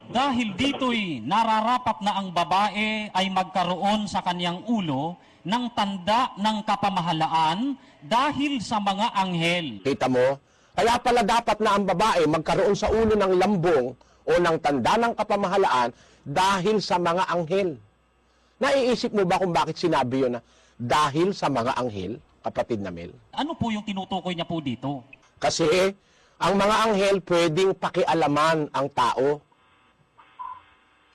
Dahil dito'y nararapat na ang babae ay magkaroon sa kanyang ulo ng tanda ng kapamahalaan dahil sa mga anghel. Kita mo? Kaya pala dapat na ang babae magkaroon sa ulo ng lambong o ng tanda ng kapamahalaan dahil sa mga anghel. Naiisip mo ba kung bakit sinabi yun na dahil sa mga anghel, kapatid na Mel? Ano po yung tinutukoy niya po dito? Kasi ang mga anghel pwedeng pakialaman ang tao,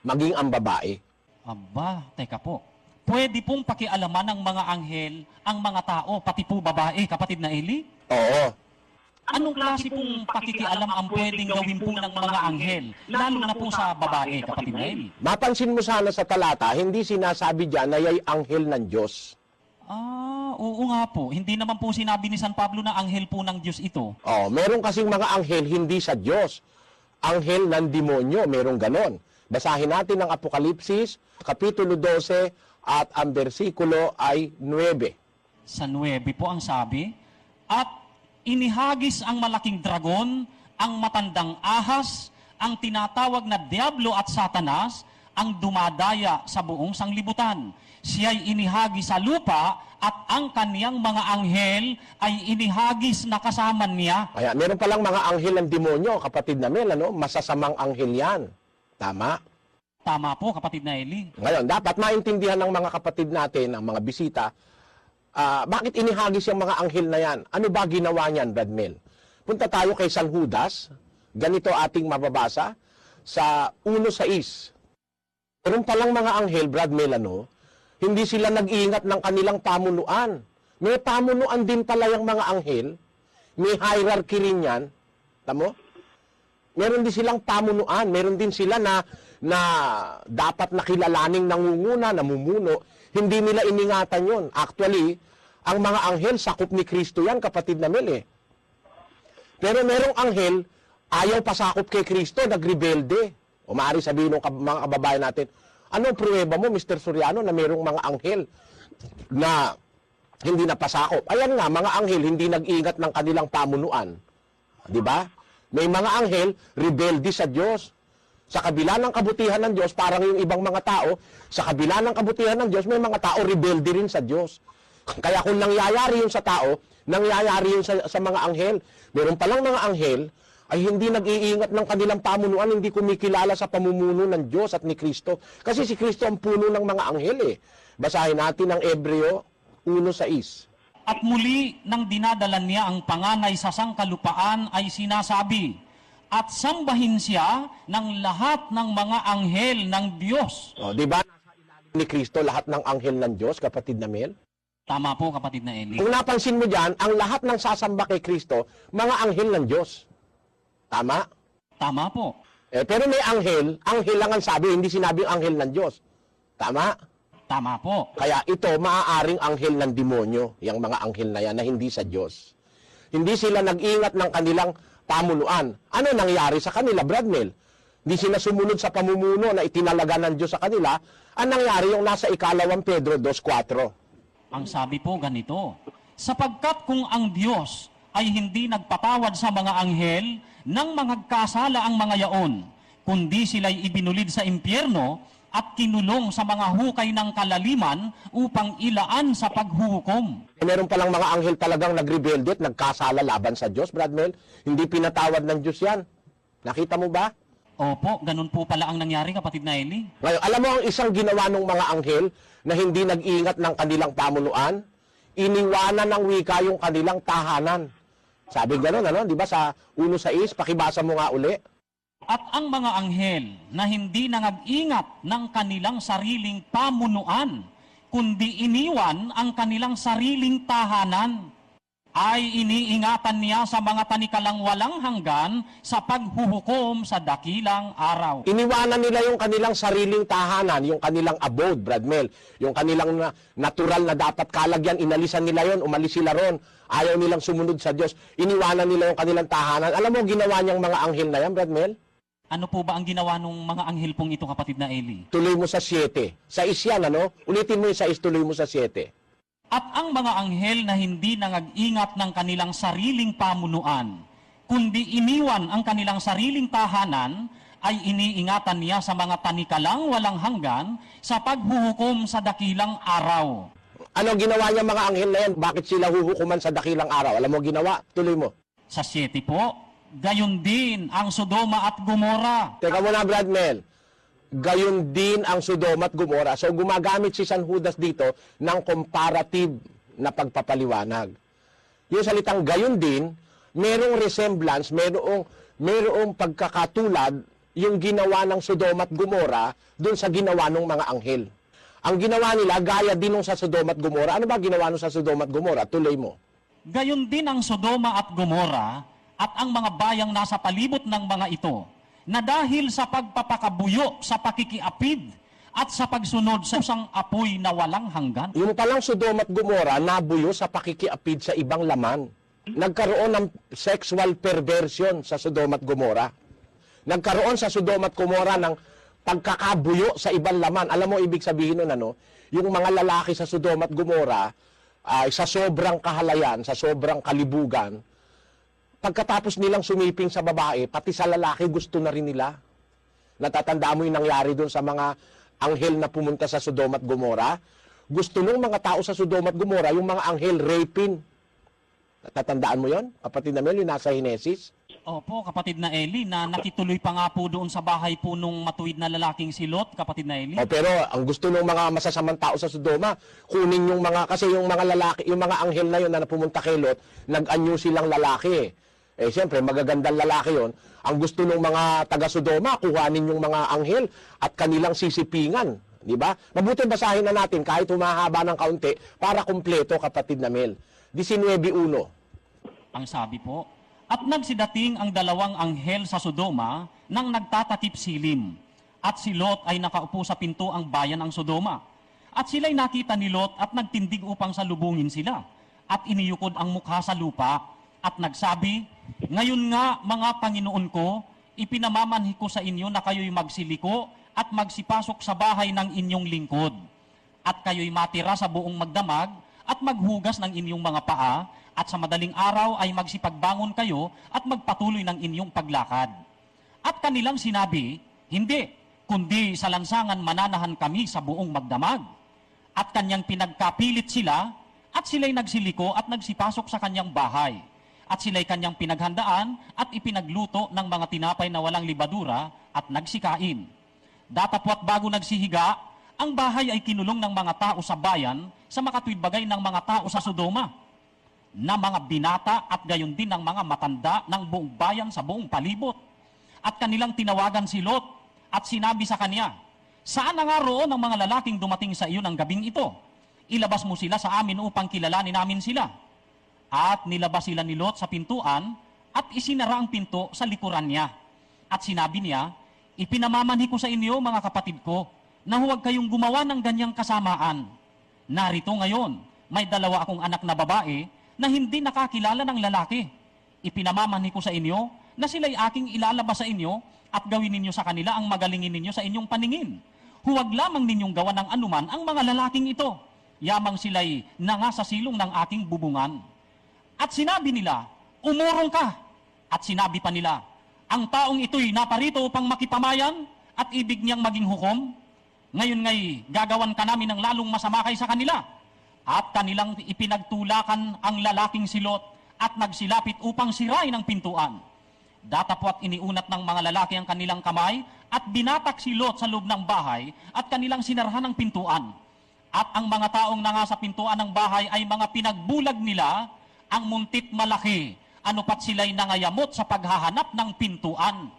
maging ang babae. Aba, teka po. Pwede pong pakialaman ng mga anghel ang mga tao, pati po babae, kapatid na Eli? Oo. Anong klase pong pakikialam ang pwedeng gawin po ng mga anghel, lalo na po sa babae, kapatid na Eli? Mapansin mo sana sa talata, hindi sinasabi dyan na yay anghel ng Diyos. Oo nga po. Hindi naman po sinabi ni San Pablo na anghel po ng Diyos ito. Oh, meron kasing mga anghel hindi sa Diyos. Anghel ng demonyo, merong ganon. Basahin natin ang Apokalipsis, Kapitulo 12, at ang bersikulo ay 9. Sa 9 po ang sabi, at inihagis ang malaking dragon, ang matandang ahas, ang tinatawag na Diablo at Satanas, ang dumadaya sa buong sanglibutan. Siya'y inihagis sa lupa at ang kaniyang mga anghel ay inihagis na kasama niya. Kaya meron palang mga anghel ng demonyo, kapatid na Mel, ano? Masasamang anghel yan. Tama? Tama po, kapatid na Eli. Ngayon, dapat maintindihan ng mga kapatid natin, ang mga bisita, bakit inihagis yung mga anghel na yan? Ano ba ginawa niyan, Brad Mel? Punta tayo kay San Judas. Ganito ating mababasa sa 1:6. Meron palang mga anghel, Brad Mel, ano? Hindi sila nag-iingat ng kanilang pamunuan. May pamunuan din pala yung mga anghel. May hierarchy rin yan. Tamo? Meron din silang pamunuan. Meron din sila na dapat nakilalaning nangunguna, namumuno. Hindi nila iningatan yun. Actually, ang mga anghel, sakop ni Kristo yan, kapatid na Mel, eh. Pero merong anghel, ayaw pasakop kay Kristo, nagrebelde. O maaari sabihin ng mga kababayan natin, anong pruweba mo, Mr. Soriano, na merong mga anghel na hindi napasakop? Ayan nga, mga anghel hindi nag-ingat ng kanilang pamunuan. Di ba? May mga anghel, rebelde sa Diyos. Sa kabila ng kabutihan ng Diyos, parang yung ibang mga tao, sa kabila ng kabutihan ng Diyos, may mga tao rebelde rin sa Diyos. Kaya kung nangyayari yun sa tao, nangyayari yun sa mga anghel. Meron palang mga anghel, ay hindi nag-iingat ng kanilang pamunuan, hindi kumikilala sa pamumuno ng Diyos at ni Kristo. Kasi si Kristo ang puno ng mga anghel, eh. Basahin natin ang Hebreo 1:6. At muli nang dinadala niya ang panganay sa sangkalupaan ay sinasabi, at sambahin siya ng lahat ng mga anghel ng Diyos. O, di ba? Nasa ilalim ni Kristo lahat ng anghel ng Diyos, kapatid na Mel? Tama po, kapatid na Eli. Kung napansin mo dyan, ang lahat ng sasamba kay Kristo, mga anghel ng Diyos. Tama? Tama po. Pero may anghel lang ang sabi, hindi sinabing anghel ng Diyos. Tama? Tama po. Kaya ito, maaaring anghel ng demonyo, yung mga anghel na yan, na hindi sa Diyos. Hindi sila nag-ingat ng kanilang pamunuan. Ano nangyari sa kanila, Brad Mel? Hindi sila sumunod sa pamumuno na itinalaga ng Diyos sa kanila. Ang nangyari yung nasa 2 Pedro 2:4. Ang sabi po ganito, sapagkat kung ang Diyos ay hindi nagpatawad sa mga anghel nang magkasala ang mga yaon, kundi sila'y ibinulid sa impyerno at kinulong sa mga hukay ng kalaliman upang ilaan sa paghuhukom. Meron palang mga anghel talagang nagrebelde at nagkasala laban sa Diyos, Brad Mel. Hindi pinatawad ng Diyos yan. Nakita mo ba? Opo, ganun po pala ang nangyari, kapatid na Eli. Ngayon, alam mo ang isang ginawa ng mga anghel na hindi nag-ingat ng kanilang pamunuan? Iniwanan ng wika yung kanilang tahanan. Sabi gano'n, ano? Di ba sa 1:6, pakibasa mo nga uli. At ang mga anghel na hindi nangag-ingat ng kanilang sariling pamunuan, kundi iniwan ang kanilang sariling tahanan, ay iniingatan niya sa mga tanikalang walang hanggan sa paghuhukom sa dakilang araw. Iniwanan nila yung kanilang sariling tahanan, yung kanilang abode, Brad Mel. Yung kanilang natural na dapat kalagyan, inalisan nila yon, umalis sila ron. Ayaw nilang sumunod sa Diyos. Iniwanan nila yung kanilang tahanan. Alam mo, ginawa niyang mga anghel na yan, Brad Mel? Ano po ba ang ginawa ng mga anghel pong ito, kapatid na Eli? Tuloy mo sa 7. Sa 6 yan, ano? Ulitin mo yung 6, tuloy mo sa 7. At ang mga anghel na hindi nangag-ingat ng kanilang sariling pamunuan, kundi iniwan ang kanilang sariling tahanan, ay iniingatan niya sa mga tanikalang walang hanggan sa paghuhukom sa dakilang araw. Ano ginawa niya mga anghel na yan? Bakit sila huhukuman sa dakilang araw? Alam mo ginawa? Tuloy mo. Sa 7 po, gayon din ang Sodoma at Gomora. Teka muna, Brad Mel. Gayon din ang Sodoma at Gomora. So gumagamit si San Judas dito ng comparative na pagpapaliwanag. Yung salitang gayon din, merong resemblance, merong pagkakatulad yung ginawa ng Sodoma at Gomora dun sa ginawa ng mga anghel. Ang ginawa nila, gaya din nung sa Sodoma at Gomora. Ano ba ginawa nung sa Sodoma at Gomora? Tuloy mo. Gayon din ang Sodoma at Gomora at ang mga bayang nasa palibot ng mga ito, na dahil sa pagpapakabuyo sa pakikiapid at sa pagsunod sa isang apoy na walang hanggan. Yung palang Sodoma at Gomora, nabuyo sa pakikiapid sa ibang laman. Nagkaroon ng sexual perversion sa Sodoma at Gomora. Nagkaroon sa Sodoma at Gomora ng pagkakabuyo sa ibang laman. Alam mo ibig sabihin nun ano? Yung mga lalaki sa Sodoma at Gomora ay sa sobrang kahalayan, sa sobrang kalibugan, pagkatapos nilang sumiping sa babae, pati sa lalaki gusto na rin nila. Natatandaan mo yung nangyari doon sa mga anghel na pumunta sa Sodoma at Gomora? Gusto nung mga tao sa Sodoma at Gomora, yung mga anghel raping. Natatandaan mo yon, kapatid na Mel, yung nasa Henesis? Opo, kapatid na Eli, na nakituloy pa nga po doon sa bahay po nung matuwid na lalaking si Lot, kapatid na Eli. Pero ang gusto ng mga masasamang tao sa Sodoma, kunin yung mga, kasi yung mga lalaki, yung mga anghel na yun na pumunta kay Lot, nag-anyo silang lalaki. Siyempre, magagandang lalaki yon. Ang gusto ng mga taga-Sodoma, kuhanin yung mga anghel at kanilang sisipingan. Di ba? Mabuti basahin na natin kahit humahaba ng kaunti para kumpleto, kapatid na Mel. 19:1. Ang sabi po, at nagsidating ang dalawang anghel sa Sodoma nang nagtatakip silim. At si Lot ay nakaupo sa pinto ang bayan ng Sodoma. At sila'y nakita ni Lot at nagtindig upang salubungin sila. At iniyukod ang mukha sa lupa at nagsabi, ngayon nga mga Panginoon ko, ipinamamanhi ko sa inyo na kayo'y magsiliko at magsipasok sa bahay ng inyong lingkod. At kayo'y matira sa buong magdamag at maghugas ng inyong mga paa, at sa madaling araw ay magsipagbangon kayo at magpatuloy ng inyong paglakad. At kanilang sinabi, hindi, kundi sa lansangan mananahan kami sa buong magdamag. At kanyang pinagkapilit sila, at sila'y nagsiliko at nagsipasok sa kanyang bahay. At sila'y kanyang pinaghandaan at ipinagluto ng mga tinapay na walang libadura at nagsikain. Datapwat bago nagsihiga, ang bahay ay kinulong ng mga tao sa bayan sa makatwid bagay ng mga tao sa Sodoma, na mga binata at gayon din ng mga matanda ng buong bayan sa buong palibot. At kanilang tinawagan si Lot at sinabi sa kanya, saan na nga roon ang mga lalaking dumating sa iyo ng gabing ito? Ilabas mo sila sa amin upang kilalanin namin sila. At nilabas sila ni Lot sa pintuan at isinara ang pinto sa likuran niya. At sinabi niya, ipinamamanhi ko sa inyo mga kapatid ko, na huwag kayong gumawa ng ganyang kasamaan. Narito ngayon, may dalawa akong anak na babae na hindi nakakilala ng lalaki. Ipinamamanhi ko sa inyo na sila'y aking ilalabas sa inyo at gawin ninyo sa kanila ang magalingin ninyo sa inyong paningin. Huwag lamang ninyong gawa ng anuman ang mga lalaking ito. Yamang sila'y nanga sa silong ng aking bubungan. At sinabi nila, umurong ka. At sinabi pa nila, ang taong ito'y naparito upang makipamayan at ibig niyang maging hukom. Ngayon nga'y gagawan ka namin ng lalong masama kaysa kanila. At kanilang ipinagtulakan ang lalaking si Lot at nagsilapit upang sirain ang pintuan. Datapwat iniunat ng mga lalaki ang kanilang kamay at binatak si Lot sa loob ng bahay at kanilang sinarhan ang pintuan. At ang mga taong nanga sa pintuan ng bahay ay mga pinagbulag nila ang muntit malaki, ano pat sila'y nangayamot sa paghahanap ng pintuan.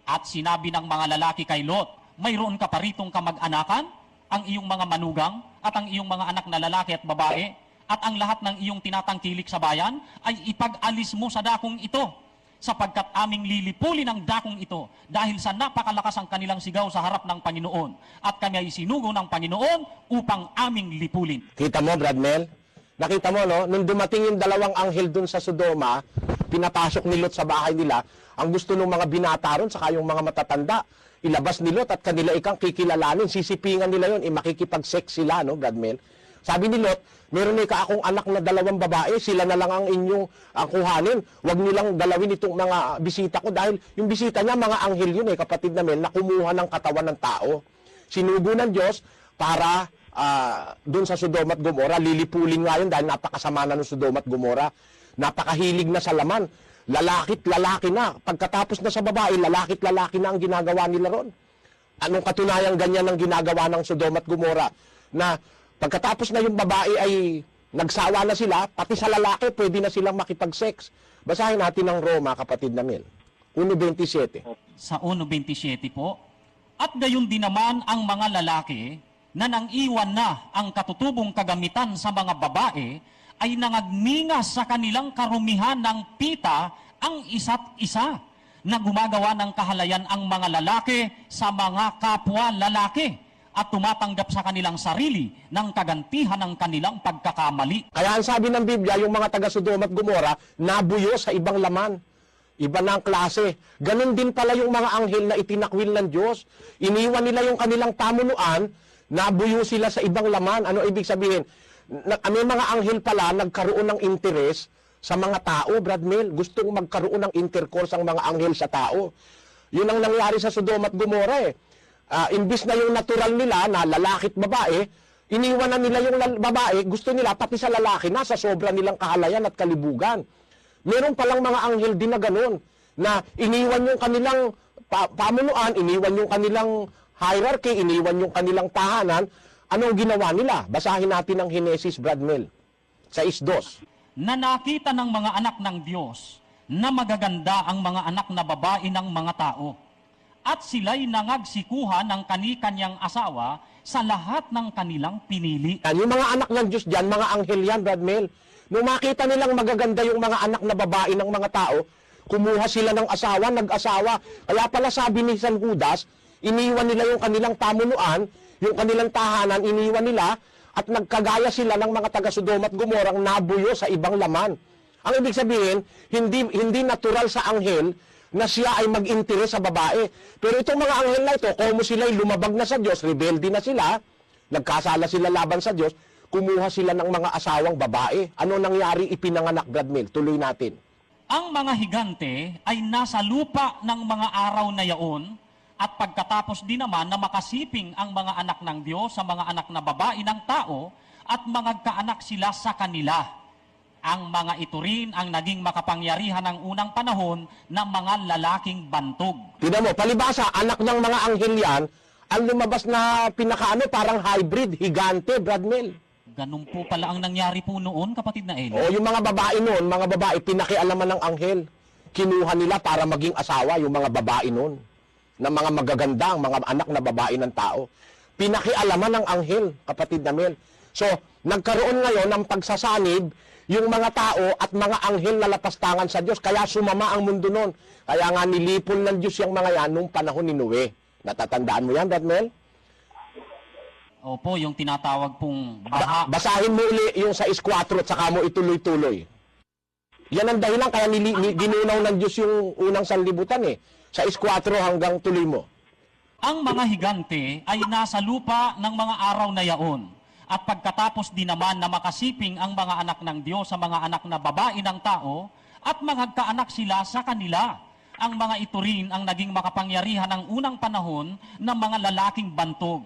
At sinabi ng mga lalaki kay Lot, mayroon ka pa ritong kamag-anakan, ang iyong mga manugang, at ang iyong mga anak na lalaki at babae, at ang lahat ng iyong tinatangkilik sa bayan, ay ipag-alis mo sa dakong ito, sapagkat aming lilipulin ang dakong ito, dahil sa napakalakas ang kanilang sigaw sa harap ng Panginoon, at kami ay sinugo ng Panginoon upang aming lipulin. Kita mo, Brad Mel? Nakita mo, no? Nung dumating yung dalawang anghel dun sa Sodoma, pinapasok ni Lot sa bahay nila, ang gusto ng mga binata ron, saka yung mga matatanda, ilabas ni Lot at kanila ikang kikilalanin, sisipingan nila yun, makikipag-sex sila, no, Brad Mel? Sabi ni Lot, meron ka akong anak na 2 babae, sila na lang ang inyong kuhanin. Huwag nilang galawin itong mga bisita ko dahil yung bisita niya, mga anghel yun kapatid namin, na kumuha ng katawan ng tao. Sinugo ng Diyos para doon sa Sodoma at Gomora, lilipulin nga yun dahil napakasama na ng Sodoma at Gomora. Napakahilig na sa laman. Lalaki't lalaki na. Pagkatapos na sa babae, lalaki't lalaki na ang ginagawa nila ron. Anong katunayan ganyan ang ginagawa ng Sodoma at Gomora? Na pagkatapos na yung babae ay nagsawa na sila, pati sa lalaki pwede na silang makipag-sex. Basahin natin ang Roma, kapatid namin. 1:27. Sa 1:27 po, at gayon din naman ang mga lalaki na nang iwan na ang katutubong kagamitan sa mga babae ay nangagningas sa kanilang karumihan ng pita ang isa't isa na gumagawa ng kahalayan ang mga lalaki sa mga kapwa lalaki at tumatanggap sa kanilang sarili ng kagantihan ng kanilang pagkakamali. Kaya ang sabi ng Biblia, yung mga taga Sodoma at Gomora, nabuyo sa ibang laman. Iba na ang klase. Ganon din pala yung mga anghel na itinakwil ng Diyos. Iniwan nila yung kanilang pamunuan, nabuyo sila sa ibang laman. Ano ibig sabihin? May mga anghel pala nagkaroon ng interes sa mga tao, Brad Mel. Gustong magkaroon ng intercourse ang mga anghel sa tao. Yun ang nangyari sa Sodoma at Gomora imbis na yung natural nila na lalaki at babae, iniwan na nila yung babae, gusto nila pati sa lalaki na sa sobra nilang kahalayan at kalibugan. Meron palang mga anghel din na ganun, na iniwan yung kanilang pamunuan, iniwan yung kanilang hierarchy, iniwan yung kanilang tahanan. Anong ginawa nila? Basahin natin ang Henesis, Brad Mel. 6:2. Na nakita ng mga anak ng Diyos na magaganda ang mga anak na babae ng mga tao. At sila'y nangagsikuha ng kani-kanyang asawa sa lahat ng kanilang pinili. Yung mga anak ng Diyos dyan, mga anghel yan, Brad Mel. Nung makita nilang magaganda yung mga anak na babae ng mga tao, kumuha sila ng asawa, nag-asawa. Kaya pala sabi ni San Judas, iniwan nila yung kanilang pamunuan, yung kanilang tahanan, iniwan nila, at nagkagaya sila ng mga taga Sodoma at Gomorang nabuyo sa ibang laman. Ang ibig sabihin, hindi natural sa anghel na siya ay mag-interes sa babae. Pero itong mga anghel na ito, kung sila'y lumabag na sa Diyos, rebelde na sila, nagkasala sila laban sa Diyos, kumuha sila ng mga asawang babae. Ano nangyari ipinanganak, Brad Mel? Tuloy natin. Ang mga higante ay nasa lupa ng mga araw na yaon, at pagkatapos din naman na makasiping ang mga anak ng Diyos sa mga anak na babae ng tao, at magkaanak sila sa kanila. Ang mga ito rin ang naging makapangyarihan ng unang panahon ng mga lalaking bantog. Tignan mo, palibasa, anak ng mga anghel yan, ang lumabas na pinakaano, parang hybrid, higante, Brad Mel. Ganun po pala ang nangyari po noon, kapatid na Eli. O yung mga babae noon, mga babae, pinakialaman ng anghel. Kinuha nila para maging asawa yung mga babae noon. Na mga magaganda, ang mga anak na babae ng tao. Pinakialaman ng anghel, kapatid na Mel. So, nagkaroon ngayon ng pagsasanib yung mga tao at mga anghel na lapastangan sa Diyos. Kaya sumama ang mundo noon. Kaya nga nilipol ng Diyos yung mga yan nung panahon ni Noe. Natatandaan mo yan, Brad Mel? Opo, yung tinatawag pong baha. Basahin mo uli yung 6:4 at saka mo ituloy-tuloy. Yan ang dahilan kaya ginunaw ng Diyos yung unang sanlibutan 6:4 hanggang tuloy mo. Ang mga higante ay nasa lupa ng mga araw na yaon. At pagkatapos din naman na makasiping ang mga anak ng Diyos sa mga anak na babae ng tao, at magkaanak sila sa kanila. Ang mga ito rin ang naging makapangyarihan ng unang panahon ng mga lalaking bantog.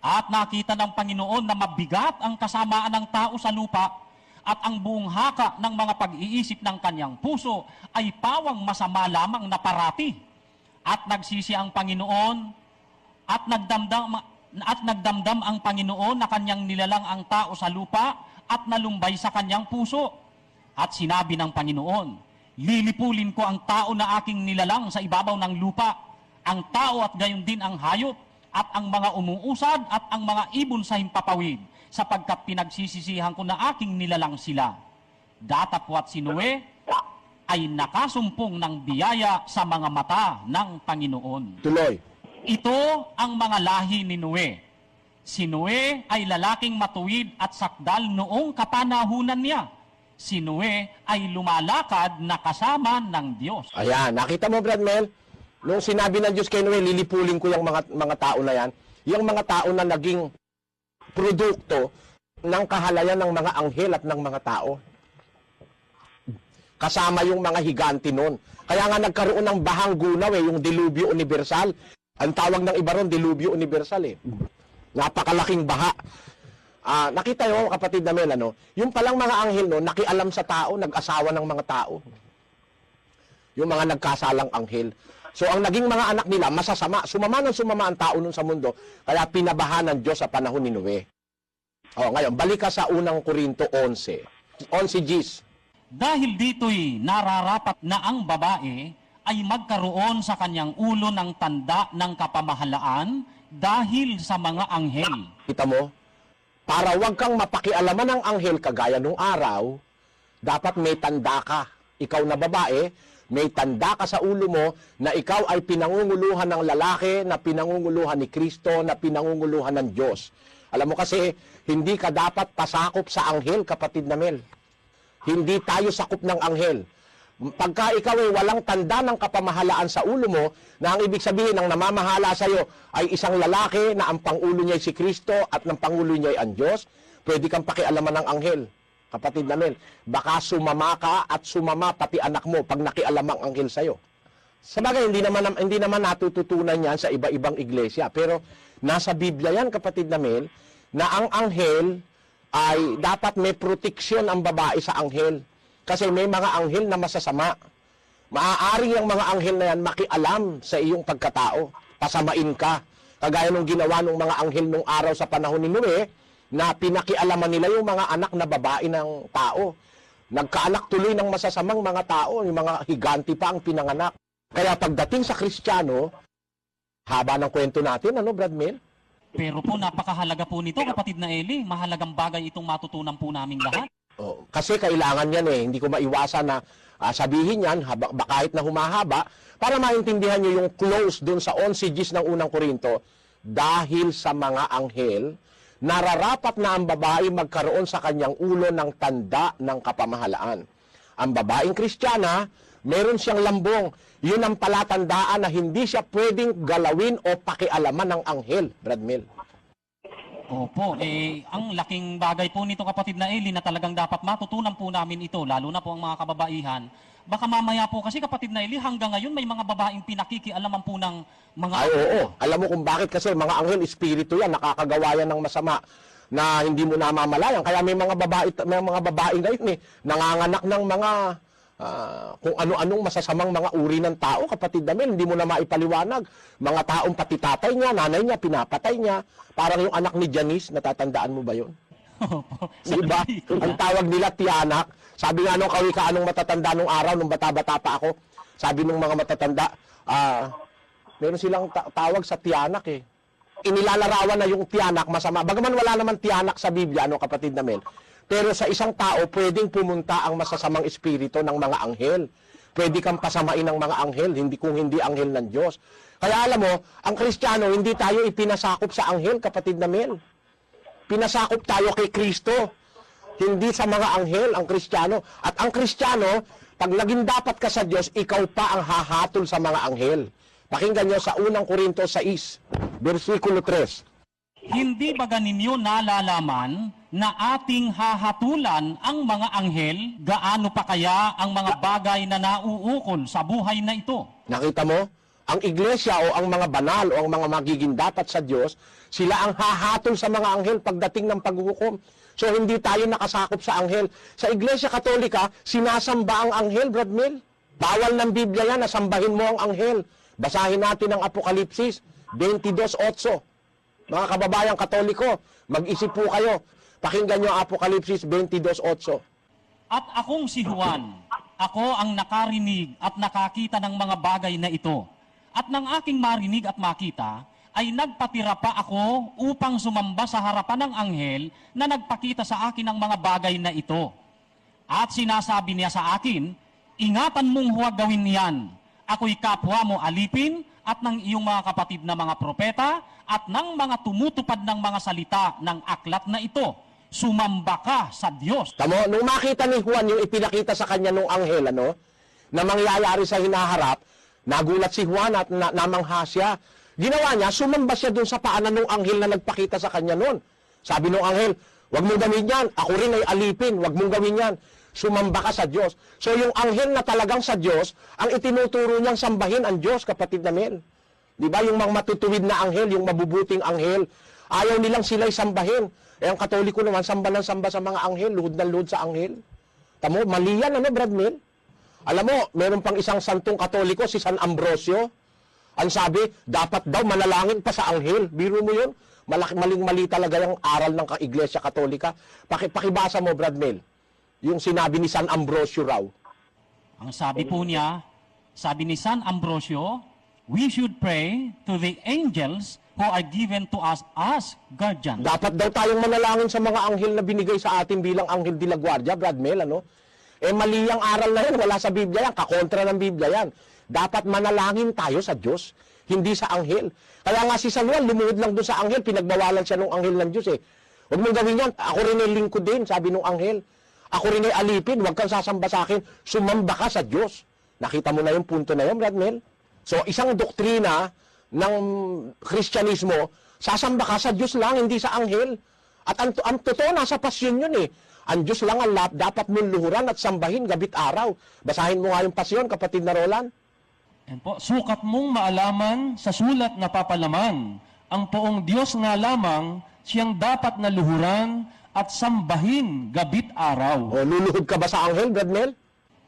At nakita ng Panginoon na mabigat ang kasamaan ng tao sa lupa, at ang buong haka ng mga pag-iisip ng kanyang puso ay pawang masama lamang na parati. At nagsisi ang Panginoon, at nagdamdam ang Panginoon na kanyang nilalang ang tao sa lupa, at nalumbay sa kanyang puso. At sinabi ng Panginoon, lilipulin ko ang tao na aking nilalang sa ibabaw ng lupa, ang tao at gayon din ang hayop, at ang mga umuusad at ang mga ibon sa himpapawid, sapagkat pinagsisisihan ko na aking nilalang sila. Datapwat si Noe ay nakasumpong ng biyaya sa mga mata ng Panginoon. Tuloy. Ito ang mga lahi ni Noe. Si Noe ay lalaking matuwid at sakdal noong kapanahunan niya. Si Noe ay lumalakad na kasama ng Diyos. Ayan, nakita mo, Brad Mel? Nung sinabi ng Diyos kay Noe, lilipulin ko yung mga tao na yan, yung mga tao na naging produkto ng kahalayan ng mga anghel at ng mga tao. Kasama yung mga higanti noon. Kaya nga nagkaroon ng bahang gunaw yung dilubyo universal. Ang tawag ng iba ron, dilubyo universal Napakalaking baha. Nakita nyo, kapatid na Mel, yung palang mga anghel noon, nakialam sa tao, nag-asawa ng mga tao. Yung mga nagkasalang anghel. So ang naging mga anak nila, masasama. Sumama ang tao nun sa mundo. Kaya pinabahan ng Diyos sa panahon ni Noe. Ngayon, balik ka sa unang Korinto 11. 11 Gs. Dahil dito'y nararapat na ang babae ay magkaroon sa kanyang ulo ng tanda ng kapamahalaan dahil sa mga anghel. Kita mo? Para wag kang mapakialaman ng anghel kagaya nung araw, dapat may tanda ka. Ikaw na babae, may tanda ka sa ulo mo na ikaw ay pinangunguluhan ng lalaki, na pinangunguluhan ni Kristo, na pinangunguluhan ng Diyos. Alam mo kasi, hindi ka dapat pasakop sa anghel, kapatid na Mel. Hindi tayo sakop ng anghel. Pagka ikaw ay walang tanda ng kapamahalaan sa ulo mo, na ang ibig sabihin ng namamahala sa iyo ay isang lalaki na ang pangulo niya ay si Kristo at ng pangulo niya ay ang Diyos, pwede kang pakialaman ng anghel. Kapatid na Mel, baka sumama ka at sumama pati anak mo pag nakialam ang anghel sa iyo. Sabagay, hindi naman natututunan yan sa iba-ibang iglesia. Pero nasa Biblia yan, kapatid na Mel, na ang anghel ay dapat may proteksyon ang babae sa anghel. Kasi may mga anghel na masasama. Maaari ang mga anghel na yan makialam sa iyong pagkatao. Pasamain ka. Kagaya nung ginawa ng mga anghel nung araw sa panahon ni Noe, na pinakialaman nila yung mga anak na babae ng tao. Nagkaanak tuloy ng masasamang mga tao, yung mga higanti pa ang pinanganak. Kaya pagdating sa Kristiyano, haba ng kwento natin, Brad Mel? Pero po, napakahalaga po nito, kapatid na Eli. Mahalagang bagay itong matutunan po naming lahat. Kasi kailangan yan Hindi ko maiwasan na sabihin yan, kahit na humahaba, para maintindihan nyo yung close dun sa 11 Gs ng unang Korinto, dahil sa mga anghel, nararapat na ang babae magkaroon sa kanyang ulo ng tanda ng kapamahalaan. Ang babaeng Kristiyana, meron siyang lambong. Yun ang palatandaan na hindi siya pwedeng galawin o pakialaman ng anghel, Brad Mel. Opo, ang laking bagay po nito, kapatid na Eli, na talagang dapat matutunan po namin ito, lalo na po ang mga kababaihan. Baka mamaya po kasi, kapatid na Eli, hanggang ngayon may mga babaeng pinakikialaman po ng mga... Ay, oo. Alam mo kung bakit? Kasi mga anghel, espiritu yan, nakakagawa yan ng masama na hindi mo namamalayan. Kaya may mga babae ngayon nanganganak ng mga kung ano-anong masasamang mga uri ng tao, kapatid namin, hindi mo na maipaliwanag. Mga taong pati tatay niya, nanay niya, pinapatay niya. Parang yung anak ni Janice, natatandaan mo ba yun? Opo. Diba? Ang tawag nila tiyanak. Sabi nga nung kawikaan nung matatanda nung araw, nung bata-bata pa ako, sabi nung mga matatanda, meron silang tawag sa tiyanak Inilalarawan na yung tiyanak masama. Bagaman wala naman tiyanak sa Biblia, kapatid namin. Pero sa isang tao, pwedeng pumunta ang masasamang espiritu ng mga anghel. Pwede kang pasamain ng mga anghel, kung hindi anghel ng Diyos. Kaya alam mo, ang Kristiyano, hindi tayo ipinasakop sa anghel, kapatid namin. Pinasakop tayo kay Kristo. Hindi sa mga anghel, ang Kristiyano. At ang Kristiyano, pag naging dapat ka sa Diyos, ikaw pa ang hahatol sa mga anghel. Pakinggan nyo sa unang Korinto 6, versikulo 3. Hindi ba ninyo nalalaman na ating hahatulan ang mga anghel? Gaano pa kaya ang mga bagay na nauukol sa buhay na ito? Nakita mo? Ang iglesia o ang mga banal o ang mga magiging dapat sa Diyos, sila ang hahatol sa mga anghel pagdating ng paghuhukom. So hindi tayo nakasakop sa anghel. Sa Iglesia Katolika, sinasamba ang anghel, Brad Mel. Bawal ng Biblia yan na sambahin mo ang anghel. Basahin natin ang Apokalipsis 22:8. Mga kababayang Katoliko, mag-isip po kayo. Pakinggan nyo ang Apokalipsis 22:8. At akong si Juan, ako ang nakarinig at nakakita ng mga bagay na ito. At nang aking marinig at makita, ay nagpatira pa ako upang sumamba sa harapan ng anghel na nagpakita sa akin ng mga bagay na ito. At sinasabi niya sa akin, ingatan mong huwag gawin yan. Ako'y kapwa mo alipin at ng iyong mga kapatid na mga propeta at ng mga tumutupad ng mga salita ng aklat na ito. Sumamba ka sa Diyos. Tamo, nung makita ni Juan yung ipinakita sa kanya nung anghel, na mangyayari sa hinaharap, nagulat si Juan at namangha siya. Ginawa niya, sumamba siya dun sa paanan ng anghel na nagpakita sa kanya noon. Sabi nung anghel, Huwag mong gawin yan. Ako rin ay alipin. Huwag mong gawin yan. Sumamba ka sa Diyos. So yung anghel na talagang sa Diyos, ang itinuturo niyang sambahin ang Diyos, kapatid na Mel. Di ba? Yung mga matutuwid na anghel, yung mabubuting anghel, ayaw nilang sila'y sambahin. Eh ang Katoliko naman, samba ng samba sa mga anghel, luhod ng luhod sa anghel. Tamo, mali yan, ano, Brad Mel? Alam mo, meron pang isang santong Katoliko, si San Ambrosio. Ang sabi, dapat daw manalangin pa sa anghel. Biro mo yun? Maling-mali talaga yung aral ng Iglesia Katolika. Pakibasa mo, Brad Mel, yung sinabi ni San Ambrosio raw. Ang sabi po niya, sabi ni San Ambrosio, we should pray to the angels who are given to us as guardians. Dapat daw tayong manalangin sa mga anghel na binigay sa atin bilang anghel de la guardia, Brad Mel, ano? Eh mali ang aral na yan, wala sa Biblia yan, kakontra ng Biblia yan. Dapat manalangin tayo sa Diyos, hindi sa anghel. Kaya nga si San Juan, lumuhod lang doon sa anghel, pinagbawalan siya ng anghel ng Diyos eh. Huwag mong gawin yan, ako rin ay lingkod din, sabi ng anghel. Ako rin ay alipin, huwag kang sasamba sa akin, sumamba ka sa Diyos. Nakita mo na yung punto na yun, Brad Mel? So isang doktrina ng Kristyanismo, sasamba ka sa Diyos lang, hindi sa anghel. At ang totoo, nasa pasyon yun eh. Ang Diyos lang ang dapat mong luhuran at sambahin gabit araw. Basahin mo nga yung pasyon, kapatid na Roland. Yan po, sukat mong maalaman sa sulat na papalaman, ang poong Diyos nga lamang siyang dapat na luhuran at sambahin gabit araw. O, luluhod ka ba sa anghel, Brad Mel?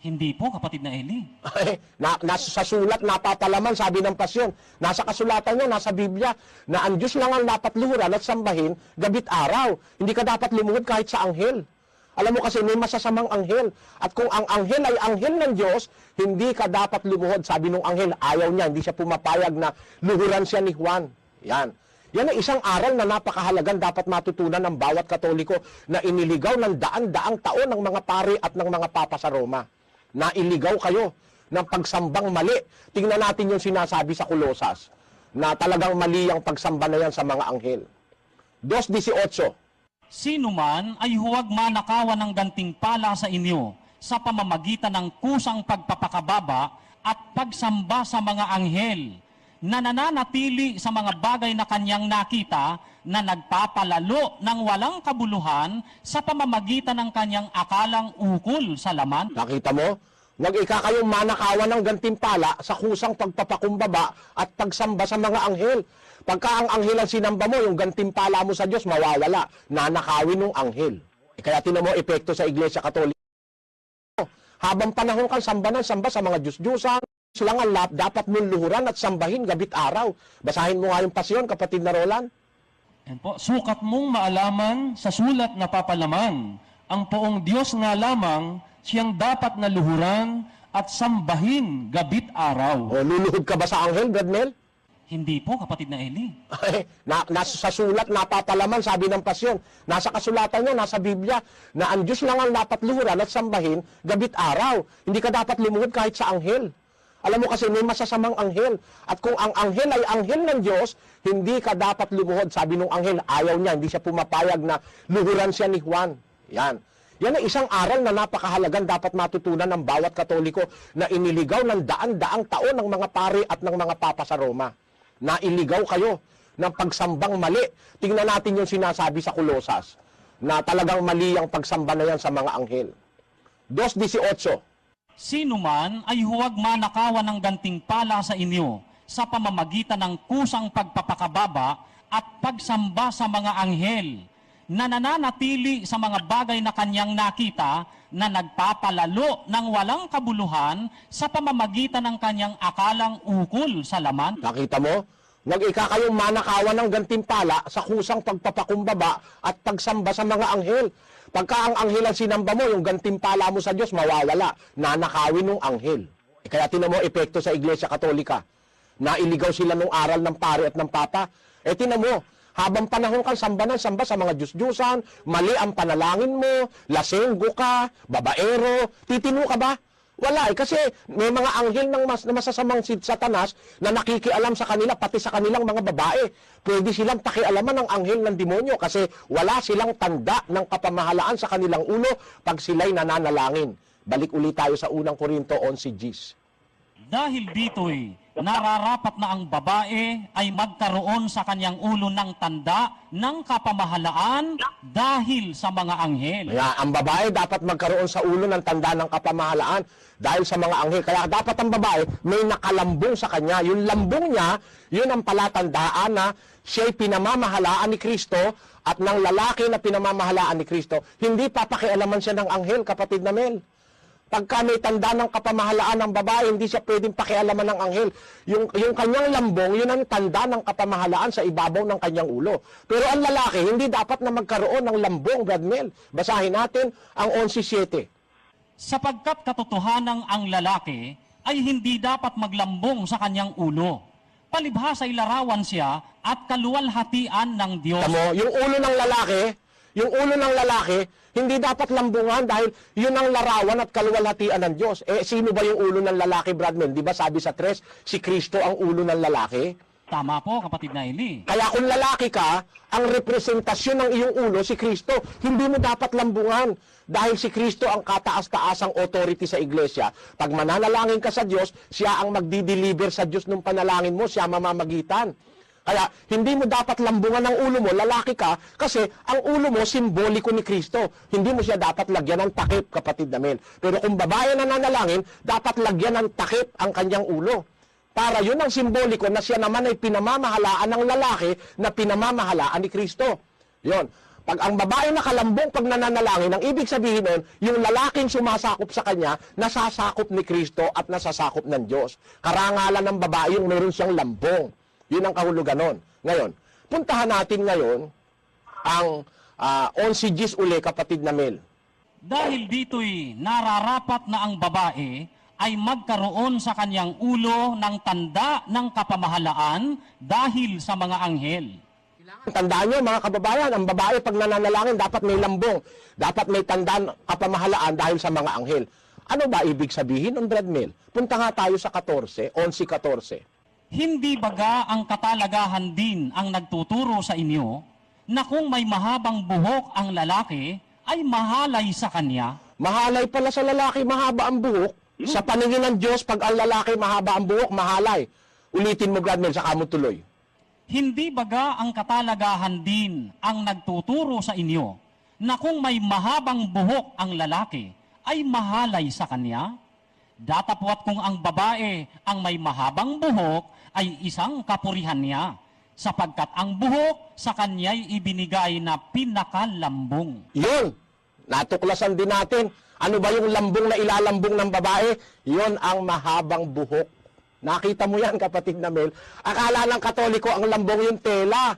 Hindi po, kapatid na Eli. Nasa sa sulat, napapalaman, sabi ng pasyon. Nasa kasulatan niya, nasa Biblia, na ang Diyos lang ang dapat luhuran at sambahin gabit araw. Hindi ka dapat lumuhod kahit sa anghel. Alam mo kasi may masasamang anghel. At kung ang anghel ay anghel ng Diyos, hindi ka dapat lumuhod. Sabi ng anghel, ayaw niya, hindi siya pumapayag na luhuran siya ni Juan. Yan. Yan ay isang aral na napakahalagang dapat matutunan ng bawat Katoliko na iniligaw ng daan-daang taon ng mga pari at ng mga papa sa Roma. Nailigaw kayo ng pagsambang mali. Tingnan natin yung sinasabi sa Kolosas na talagang mali ang pagsamba na yan sa mga anghel. 2:18. Sino man ay huwag manakawan ng gantimpala sa inyo sa pamamagitan ng kusang pagpapakababa at pagsamba sa mga anghel na nananatili sa mga bagay na kanyang nakita na nagpapalalo ng walang kabuluhan sa pamamagitan ng kanyang akalang ukol sa laman. Nakita mo? Huwag kayong manakawan ng gantimpala sa kusang pagpapakumbaba at pagsamba sa mga anghel. Pagka ang anghel ang sinamba mo, yung gantimpala mo sa Diyos, mawawala. Nanakawin ng anghel. Kaya tinan mo, epekto sa Iglesia Katolika. Habang panahon kang samba ng samba sa mga Diyos-Diyusan, lang ang dapat mong luhuran at sambahin gabit araw. Basahin mo nga yung pasyon, kapatid na Roland. Yan po, sukat mong maalaman sa sulat na papalaman, ang poong Diyos nga lamang siyang dapat na luhuran at sambahin gabit araw. O, luluhod ka ba sa anghel, Brad Mel? Hindi po, kapatid na Eli. Nasa sa sulat, napapalaman, sabi ng pasyon. Nasa kasulatan niya, nasa Biblia, na ang Diyos lang ang dapat luhuran at sambahin gabit araw. Hindi ka dapat lumuhod kahit sa anghel. Alam mo kasi may masasamang anghel. At kung ang anghel ay anghel ng Diyos, hindi ka dapat lumuhod. Sabi ng anghel, ayaw niya, hindi siya pumapayag na luhuran siya ni Juan. Yan. Yan ay isang aral na napakahalagang dapat matutunan ng bawat Katoliko na iniligaw ng daan-daang taon ng mga pari at ng mga papa sa Roma. Nailigaw kayo ng pagsambang mali. Tingnan natin yung sinasabi sa Kolosas na talagang mali ang pagsamba na yan sa mga anghel. 2:18. Sino man ay huwag manakawan ng gantimpala sa inyo sa pamamagitan ng kusang pagpapakababa at pagsamba sa mga anghel na nananatili sa mga bagay na kanyang nakita na nagpapalalo ng walang kabuluhan sa pamamagitan ng kanyang akalang ukol sa laman. Nakita mo? Huwag kayong manakawan ng gantimpala sa kusang pagpapakumbaba at pagsamba sa mga anghel. Pagka ang anghel ang sinamba mo, yung gantimpala mo sa Diyos, mawawala. Nanakawin ng anghel. Kaya tinan mo, epekto sa Iglesia Katolika. Nailigaw sila ng aral ng pari at ng papa. Tinan mo, habang panahon kang samba ng samba sa mga Diyos-Diyusan, mali ang panalangin mo, lasenggo ka, babaero, titino ka ba? Wala kasi may mga anghel ng masasamang si Satanas na nakikialam sa kanila, pati sa kanilang mga babae. Pwede silang pakialaman ng anghel ng demonyo kasi wala silang tanda ng kapamahalaan sa kanilang ulo pag sila'y nananalangin. Balik ulit tayo sa unang Korinto 11:10. Dahil dito'y nararapat na ang babae ay magkaroon sa kanyang ulo ng tanda ng kapamahalaan dahil sa mga anghel. Kaya ang babae dapat magkaroon sa ulo ng tanda ng kapamahalaan dahil sa mga anghel. Kaya dapat ang babae may nakalambong sa kanya. Yung lambong niya, yun ang palatandaan na siya'y pinamamahalaan ni Kristo at ng lalaki na pinamamahalaan ni Kristo. Hindi papakialaman siya ng anghel, kapatid na Mel. Pagka may tanda ng kapamahalaan ng babae, hindi siya pwedeng pakialaman ng anghel. Yung kanyang lambong, yun ang tanda ng kapamahalaan sa ibabaw ng kanyang ulo. Pero ang lalaki, hindi dapat na magkaroon ng lambong, Brad Mel. Basahin natin ang 11:7. Sapagkat katotohanang ang lalaki ay hindi dapat maglambong sa kanyang ulo. Palibhas ay larawan siya at kaluwalhatian ng Diyos. Tamo, yung ulo ng lalaki, hindi dapat lambungan dahil yun ang larawan at kaluwalhatian ng Diyos. Sino ba yung ulo ng lalaki, Brad Mel? Di ba sabi sa 3, si Kristo ang ulo ng lalaki? Tama po, kapatid na Eli. Kaya kung lalaki ka, ang representasyon ng iyong ulo, si Kristo, hindi mo dapat lambungan. Dahil si Kristo ang kataas-taasang authority sa iglesia. Pag mananalangin ka sa Diyos, siya ang magdi-deliver sa Diyos ng panalangin mo, siya mamamagitan. Kaya hindi mo dapat lambungan ng ulo mo, lalaki ka, kasi ang ulo mo simboliko ni Kristo. Hindi mo siya dapat lagyan ng takip, kapatid na Mel. Pero kung babae na nanalangin, dapat lagyan ng takip ang kanyang ulo. Para yun ang simboliko na siya naman ay pinamamahalaan ng lalaki na pinamamahalaan ni Kristo. Yun. Pag ang babae nakalambong pag nananalangin, ang ibig sabihin nun, yung lalaking sumasakop sa kanya, nasasakop ni Kristo at nasasakop ng Diyos. Karangalan ng babae yung meron siyang lambong. Yun ang kahulugan nun. Ngayon, puntahan natin ngayon ang 11 uli, kapatid na Mel. Dahil dito'y nararapat na ang babae ay magkaroon sa kanyang ulo ng tanda ng kapamahalaan dahil sa mga anghel. Tandaan nyo, mga kababayan, ang babae pag nananalangin dapat may lambong. Dapat may tanda ng kapamahalaan dahil sa mga anghel. Ano ba ibig sabihin ng Brad Mel? Punta nga tayo sa 11:14. Hindi baga ang katalagahan din ang nagtuturo sa inyo na kung may mahabang buhok ang lalaki ay mahalay sa kanya? Mahalay pala sa lalaki, mahaba ang buhok. Sa paningin ng Diyos, pag ang lalaki mahaba ang buhok, mahalay. Ulitin mo, Brad Mel, saka mo tuloy. Hindi baga ang katalagahan din ang nagtuturo sa inyo na kung may mahabang buhok ang lalaki ay mahalay sa kanya? Datapwat kung ang babae ang may mahabang buhok ay isang kapurihan niya, sapagkat ang buhok sa kanya'y ibinigay na pinakalambong. Yun, natuklasan din natin. Ano ba yung lambong na ilalambong ng babae? Yun ang mahabang buhok. Nakita mo yan, kapatid na Mel. Akala ng Katoliko, ang lambong yung tela.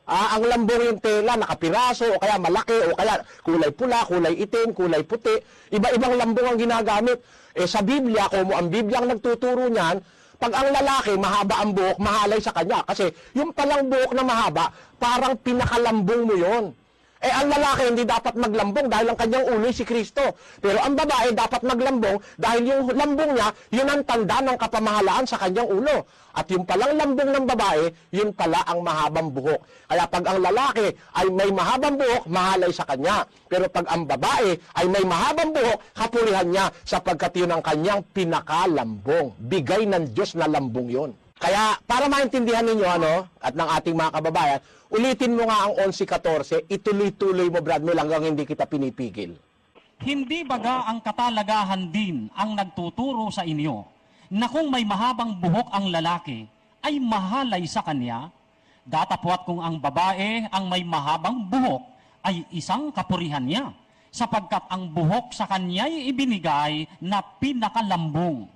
Ang lambong yung tela, nakapiraso, o kaya malaki, o kaya kulay pula, kulay itim, kulay puti. Iba-ibang lambong ang ginagamit. Sa Biblia, kung ang Biblia ang nagtuturo niyan, pag ang lalaki, mahaba ang buhok, mahalay sa kanya. Kasi yung palang buhok na mahaba, parang pinakalambong mo yon. Ang lalaki hindi dapat maglambong dahil ang kanyang ulo si Kristo. Pero ang babae dapat maglambong dahil yung lambong niya, yun ang tanda ng kapamahalaan sa kanyang ulo. At yung palang lambong ng babae, yun pala ang mahabang buhok. Kaya pag ang lalaki ay may mahabang buhok, mahalay sa kanya. Pero pag ang babae ay may mahabang buhok, kapurihan niya sapagkat yun ang kanyang pinakalambong. Bigay ng Diyos na lambong yun. Kaya para maintindihan ninyo at ng ating mga kababayan, ulitin mo nga ang 11:14, ituloy-tuloy mo, Brad Mel, hanggang hindi kita pinipigil. Hindi baga ang katalagahan din ang nagtuturo sa inyo na kung may mahabang buhok ang lalaki ay mahalay sa kanya? Datapwat kung ang babae ang may mahabang buhok ay isang kapurihan niya, sapagkat ang buhok sa kanya'y ibinigay na pinakalambong.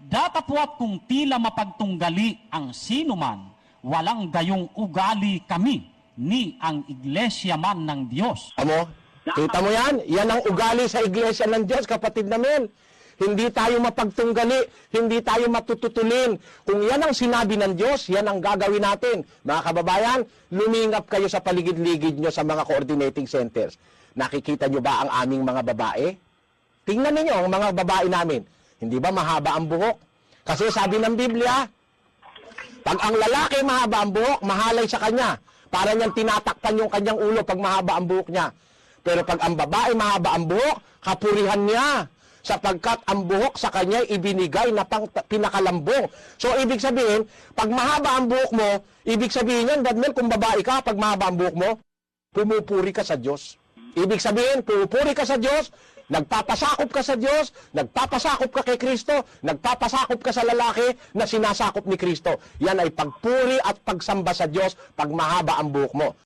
Datapwat kung tila mapagtunggali ang sinuman, walang gayong ugali kami, ni ang iglesia man ng Diyos. Amo? Kita mo yan? Yan ang ugali sa iglesia ng Diyos, kapatid na Mel. Hindi tayo mapagtunggali, hindi tayo matututulin. Kung yan ang sinabi ng Diyos, yan ang gagawin natin. Mga kababayan, lumingap kayo sa paligid-ligid nyo sa mga coordinating centers. Nakikita nyo ba ang aming mga babae? Tingnan ninyo ang mga babae namin. Hindi ba mahaba ang buhok? Kasi sabi ng Biblia, pag ang lalaki mahaba ang buhok, mahalay sa kanya. Para niyang tinatakpan yung kanyang ulo pag mahaba ang buhok niya. Pero pag ang babae mahaba ang buhok, kapurihan niya. sapagkat ang buhok sa kanya ibinigay na pinakalambong. So, ibig sabihin, pag mahaba ang buhok mo, ibig sabihin yan, Brad Mel, kung babae ka, pag mahaba ang buhok mo, pumupuri ka sa Diyos. Ibig sabihin, pumupuri ka sa Diyos, nagpapasakop ka sa Diyos, nagpapasakop ka kay Kristo, nagpapasakop ka sa lalaki na sinasakop ni Kristo. Yan ay pagpuri at pagsamba sa Diyos pag mahaba ang buhok mo.